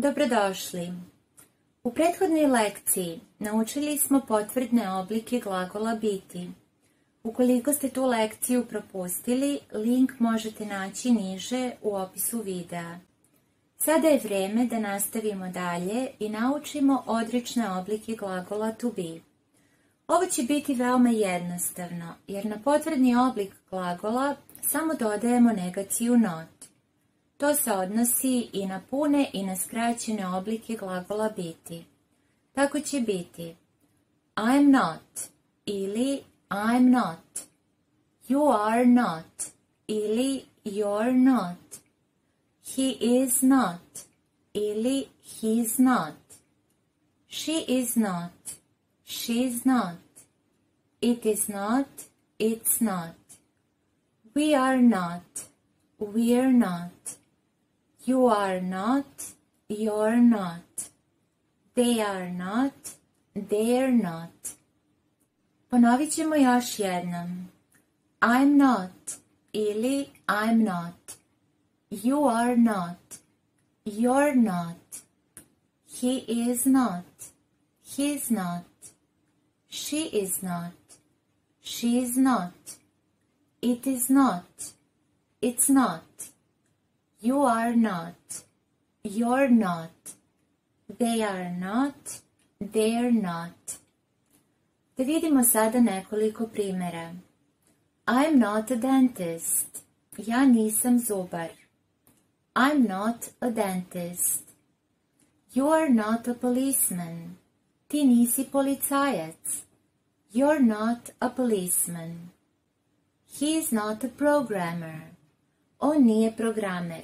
Dobrodošli. U prethodnoj lekciji naučili smo potvrdne oblike glagola biti. Ukoliko ste tu lekciju propustili, link možete naći niže u opisu videa. Sada je vreme da nastavimo dalje i naučimo odrične oblike glagola to be. Ovo će biti veoma jednostavno, jer na potvrdni oblik glagola samo dodajemo negaciju not. To se odnosi i na pune i na skraćene oblike glagola biti. Tako će biti I'm not ili I'm not, you are not ili you're not, he is not ili he's not, she is not, she's not, it is not, it's not, we are not, we're not, you are not, you're not, they are not, they're not. Ponovit ćemo još jednom. I'm not ili I'm not. You are not. You're not. He is not. He's not. She is not. She's not. It is not. It's not. You are not. You're not. They are not. They're not. Da vidimo sada nekoliko primjera. I'm not a dentist. Ja nisam zubar. I'm not a dentist. You are not a policeman. Ti nisi policajac. You're not a policeman. He is not a programmer. On nije programer.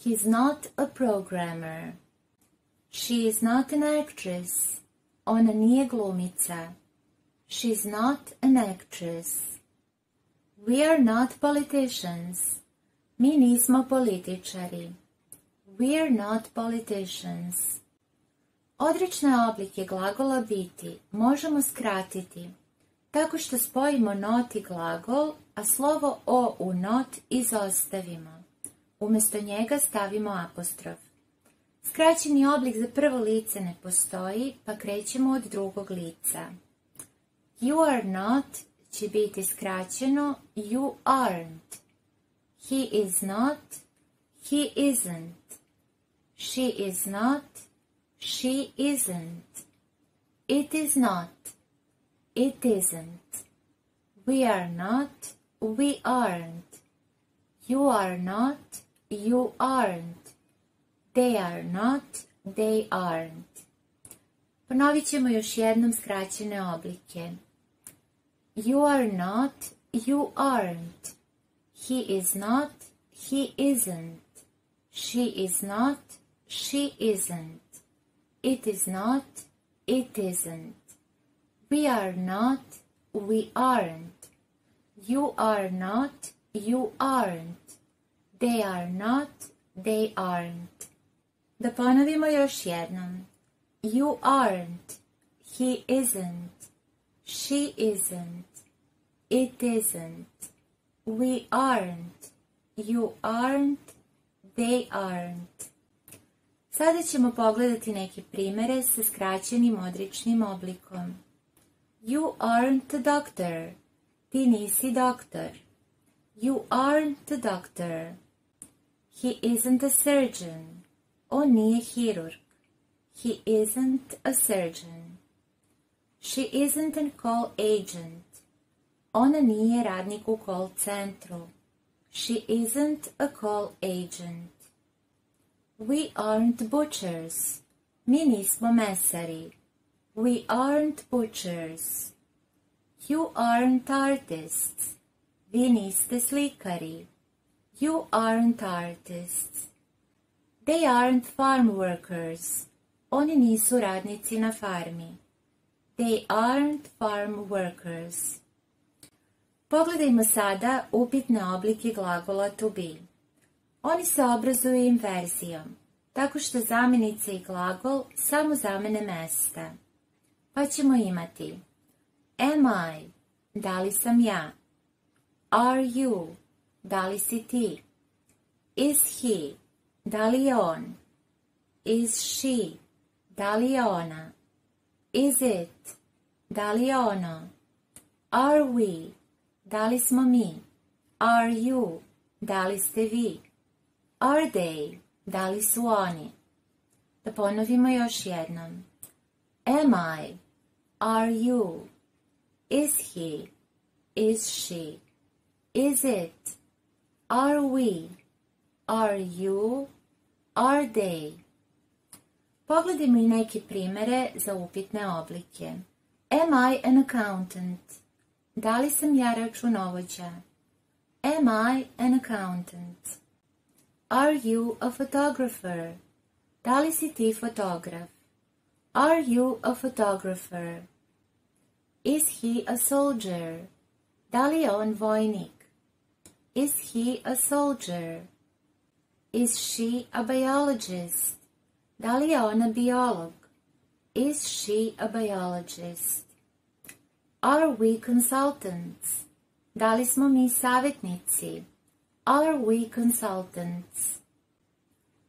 He's not a programmer. She is not an actress. Ona nije glumica. She's not an actress. We are not politicians. Mi nismo političari. We're not politicians. Odrične oblike glagola biti možemo skratiti tako što spojimo not i glagol, a slovo o u not izostavimo. Umjesto njega stavimo apostrof. Skraćeni oblik za prvo lice ne postoji, pa krećemo od drugog lica. You are not će biti skraćeno you aren't. He is not, he isn't. She is not, she isn't. It is not, it isn't. We are not, we aren't. You are not, you aren't. They are not, they aren't. Ponovit ćemo još jednom skraćene oblike. You are not, you aren't. He is not, he isn't. She is not, she isn't. It is not, it isn't. We are not, we aren't. You are not, you aren't. They are not, they aren't. Da ponovimo još jednom. You aren't, he isn't, she isn't, it isn't, we aren't, you aren't, they aren't. Sada ćemo pogledati neke primjere sa skraćenim odričnim oblikom. You aren't a doctor. Ti nisi doktor. You aren't a doctor. He isn't a surgeon. On nije hirurg. He isn't a surgeon. She isn't a call agent. Ona nije radnik u call centru. She isn't a call agent. We aren't butchers. Mi nismo mesari. We aren't butchers. You aren't artists. Vi niste slikari. You aren't artists. They aren't farm workers. Oni nisu radnici na farmi. They aren't farm workers. Pogledajmo sada upitne oblike glagola to be. Oni se obrazuju inverzijom, tako što zamjenica i glagol samo zamene mesta. Pa ćemo imati am I, da li sam ja? Are you, da li si ti? Is he, da li je on? Is she? Da li je ona? Is it? Da li je ono? Are we? Da li smo mi? Are you? Da li ste vi? Are they? Da li su oni? Da ponovimo još jednom. Am I? Are you? Is he? Is she? Is it? Are we? Are you? Are they? Pogledajmo i neke primere za upitne oblike. Am I an accountant? Da li sam ja računovođa? Am I an accountant? Are you a photographer? Da li si ti fotograf? Are you a photographer? Is he a soldier? Da li je on vojnik? Is he a soldier? Is she a biologist? Da li je ona biolog? Is she a biologist? Are we consultants? Da li smo mi savjetnici? Are we consultants?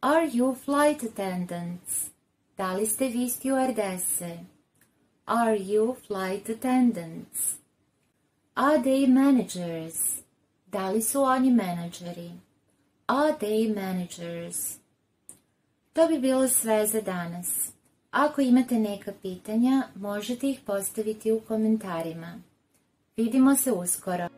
Are you flight attendants? Da li ste vi stewardese? Are you flight attendants? Are they managers? Da li su oni menadžeri? Are they managers? To bi bilo sve za danas. Ako imate neka pitanja, možete ih postaviti u komentarima. Vidimo se uskoro.